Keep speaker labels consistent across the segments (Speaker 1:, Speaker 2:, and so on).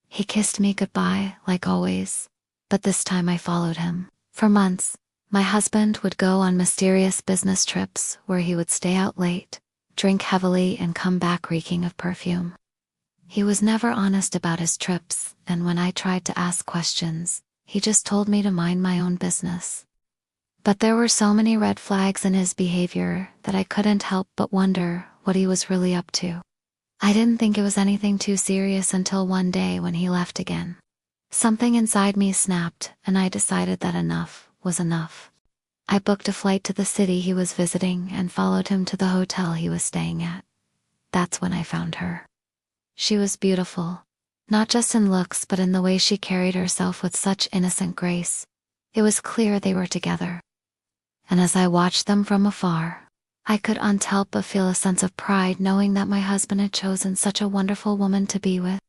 Speaker 1: He kissed me goodbye, like always, but this time I followed him. For months, my husband would go on mysterious business trips where he would stay out late, drink heavily, and come back reeking of perfume. He was never honest about his trips, and when I tried to ask questions, he just told me to mind my own business. But there were so many red flags in his behavior that I couldn't help but wonder what he was really up to. I didn't think it was anything too serious until one day when he left again. Something inside me snapped, and I decided that enough was enough. I booked a flight to the city he was visiting and followed him to the hotel he was staying at. That's when I found her. She was beautiful, not just in looks but in the way she carried herself with such innocent grace. It was clear they were together. And as I watched them from afar, I couldn't help but feel a sense of pride knowing that my husband had chosen such a wonderful woman to be with.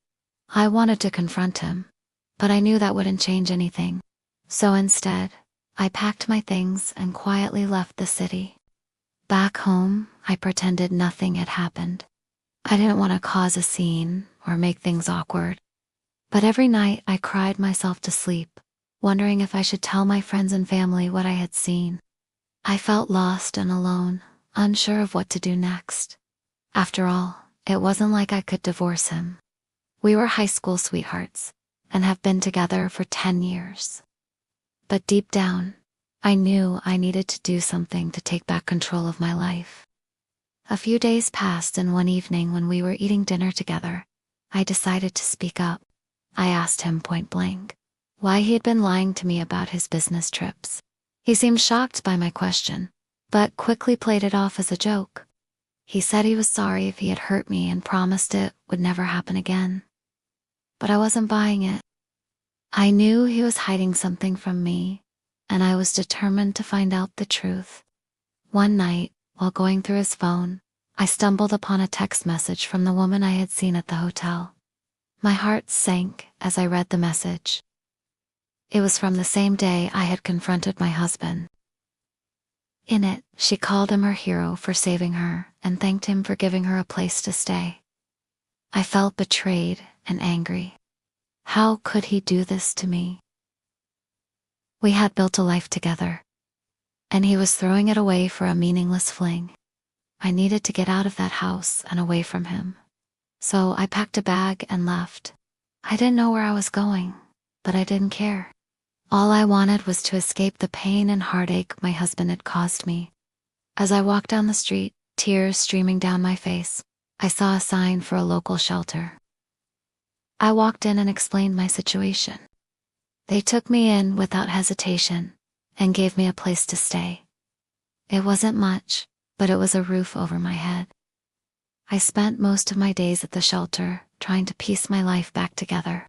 Speaker 1: I wanted to confront him, but I knew that wouldn't change anything. So instead, I packed my things and quietly left the city. Back home, I pretended nothing had happened. I didn't want to cause a scene or make things awkward. But every night I cried myself to sleep, wondering if I should tell my friends and family what I had seen. I felt lost and alone, unsure of what to do next. After all, it wasn't like I could divorce him. We were high school sweethearts and have been together for 10 years. But deep down, I knew I needed to do something to take back control of my life. A few days passed, and one evening when we were eating dinner together, I decided to speak up. I asked him point blank why he had been lying to me about his business trips. He seemed shocked by my question, but quickly played it off as a joke. He said he was sorry if he had hurt me and promised it would never happen again. But I wasn't buying it. I knew he was hiding something from me, and I was determined to find out the truth. One night, while going through his phone, I stumbled upon a text message from the woman I had seen at the hotel. My heart sank as I read the message. It was from the same day I had confronted my husband. In it, she called him her hero for saving her and thanked him for giving her a place to stay. I felt betrayed and angry. How could he do this to me? We had built a life together, and he was throwing it away for a meaningless fling. I needed to get out of that house and away from him. So I packed a bag and left. I didn't know where I was going, but I didn't care. All I wanted was to escape the pain and heartache my husband had caused me. As I walked down the street, tears streaming down my face, I saw a sign for a local shelter. I walked in and explained my situation. They took me in without hesitation and gave me a place to stay. It wasn't much, but it was a roof over my head. I spent most of my days at the shelter trying to piece my life back together.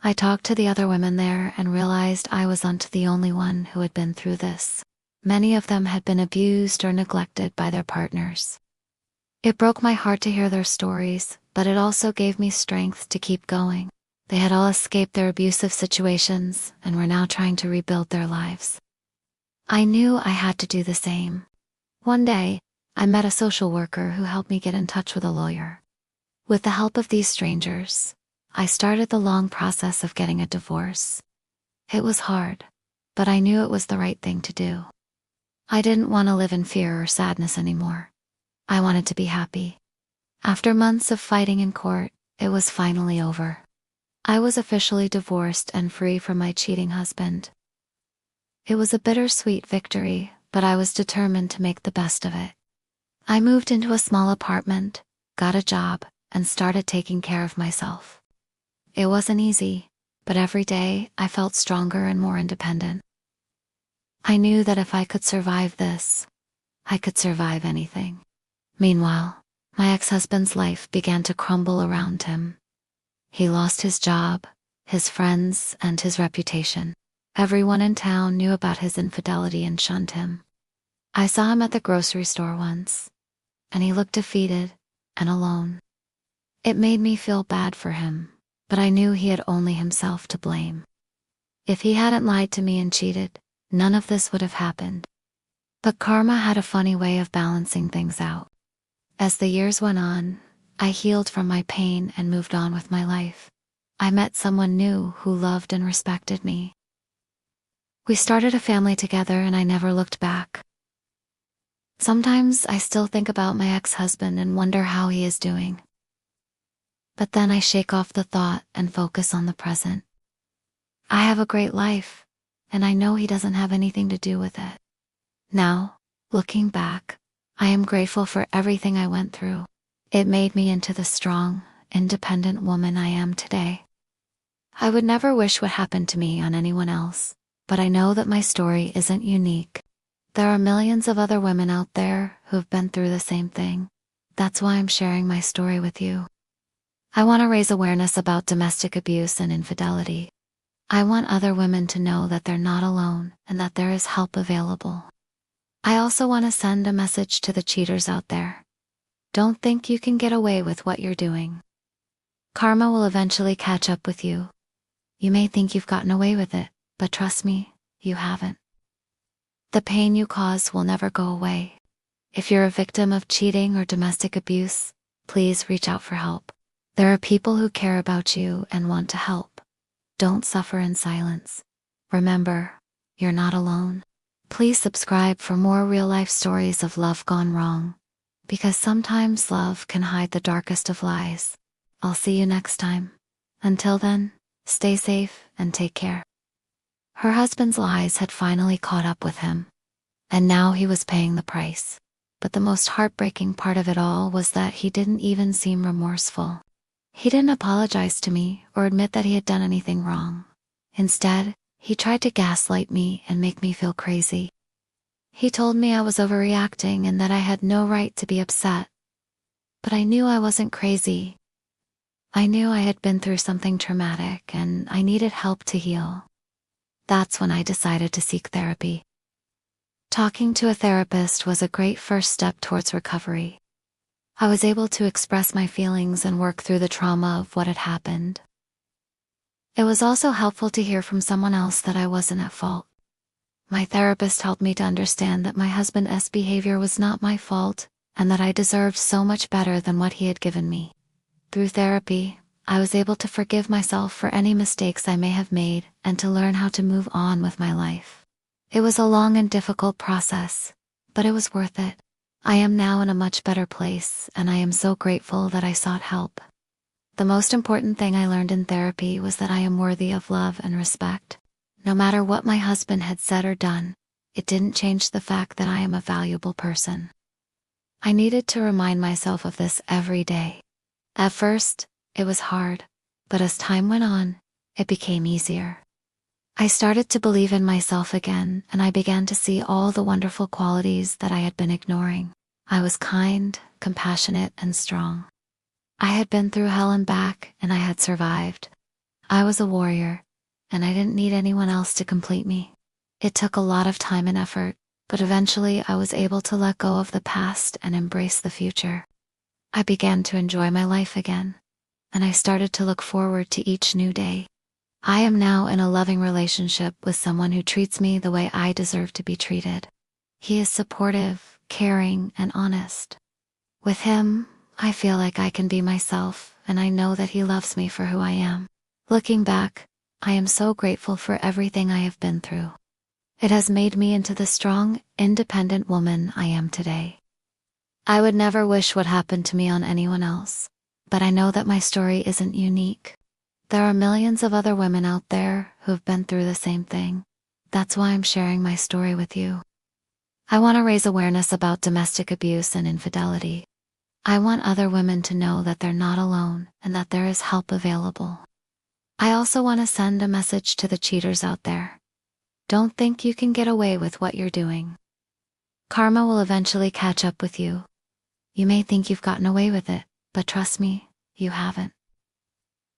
Speaker 1: I talked to the other women there and realized I wasn't the only one who had been through this. Many of them had been abused or neglected by their partners. It broke my heart to hear their stories, but it also gave me strength to keep going. They had all escaped their abusive situations and were now trying to rebuild their lives. I knew I had to do the same. One day, I met a social worker who helped me get in touch with a lawyer. With the help of these strangers, I started the long process of getting a divorce. It was hard, but I knew it was the right thing to do. I didn't want to live in fear or sadness anymore. I wanted to be happy. After months of fighting in court, it was finally over. I was officially divorced and free from my cheating husband. It was a bittersweet victory, but I was determined to make the best of it. I moved into a small apartment, got a job, and started taking care of myself. It wasn't easy, but every day I felt stronger and more independent. I knew that if I could survive this, I could survive anything. Meanwhile, my ex-husband's life began to crumble around him. He lost his job, his friends, and his reputation. Everyone in town knew about his infidelity and shunned him. I saw him at the grocery store once, and he looked defeated and alone. It made me feel bad for him, but I knew he had only himself to blame. If he hadn't lied to me and cheated, none of this would have happened. But karma had a funny way of balancing things out. As the years went on, I healed from my pain and moved on with my life. I met someone new who loved and respected me. We started a family together and I never looked back. Sometimes I still think about my ex-husband and wonder how he is doing. But then I shake off the thought and focus on the present. I have a great life, and I know he doesn't have anything to do with it. Now, looking back, I am grateful for everything I went through. It made me into the strong, independent woman I am today. I would never wish what happened to me on anyone else, but I know that my story isn't unique. There are millions of other women out there who've been through the same thing. That's why I'm sharing my story with you. I want to raise awareness about domestic abuse and infidelity. I want other women to know that they're not alone and that there is help available. I also want to send a message to the cheaters out there. Don't think you can get away with what you're doing. Karma will eventually catch up with you. You may think you've gotten away with it, but trust me, you haven't. The pain you cause will never go away. If you're a victim of cheating or domestic abuse, please reach out for help. There are people who care about you and want to help. Don't suffer in silence. Remember, you're not alone. Please subscribe for more real-life stories of love gone wrong, because sometimes love can hide the darkest of lies. I'll see you next time. Until then, stay safe and take care. Her husband's lies had finally caught up with him, and now he was paying the price. But the most heartbreaking part of it all was that he didn't even seem remorseful. He didn't apologize to me or admit that he had done anything wrong. Instead, he tried to gaslight me and make me feel crazy. He told me I was overreacting and that I had no right to be upset. But I knew I wasn't crazy. I knew I had been through something traumatic and I needed help to heal. That's when I decided to seek therapy. Talking to a therapist was a great first step towards recovery. I was able to express my feelings and work through the trauma of what had happened. It was also helpful to hear from someone else that I wasn't at fault. My therapist helped me to understand that my husband's behavior was not my fault and that I deserved so much better than what he had given me. Through therapy, I was able to forgive myself for any mistakes I may have made and to learn how to move on with my life. It was a long and difficult process, but it was worth it. I am now in a much better place, and I am so grateful that I sought help. The most important thing I learned in therapy was that I am worthy of love and respect. No matter what my husband had said or done, it didn't change the fact that I am a valuable person. I needed to remind myself of this every day. At first, it was hard, but as time went on, it became easier. I started to believe in myself again, and I began to see all the wonderful qualities that I had been ignoring. I was kind, compassionate, and strong. I had been through hell and back, and I had survived. I was a warrior, and I didn't need anyone else to complete me. It took a lot of time and effort, but eventually I was able to let go of the past and embrace the future. I began to enjoy my life again, and I started to look forward to each new day. I am now in a loving relationship with someone who treats me the way I deserve to be treated. He is supportive, caring, and honest. With him, I feel like I can be myself, and I know that he loves me for who I am. Looking back, I am so grateful for everything I have been through. It has made me into the strong, independent woman I am today. I would never wish what happened to me on anyone else, but I know that my story isn't unique. There are millions of other women out there who've been through the same thing. That's why I'm sharing my story with you. I want to raise awareness about domestic abuse and infidelity. I want other women to know that they're not alone and that there is help available. I also want to send a message to the cheaters out there. Don't think you can get away with what you're doing. Karma will eventually catch up with you. You may think you've gotten away with it, but trust me, you haven't.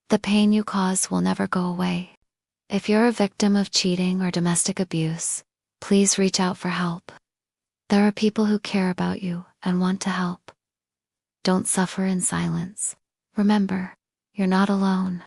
Speaker 1: The pain you cause will never go away. If you're a victim of cheating or domestic abuse, please reach out for help. There are people who care about you and want to help. Don't suffer in silence. Remember, you're not alone.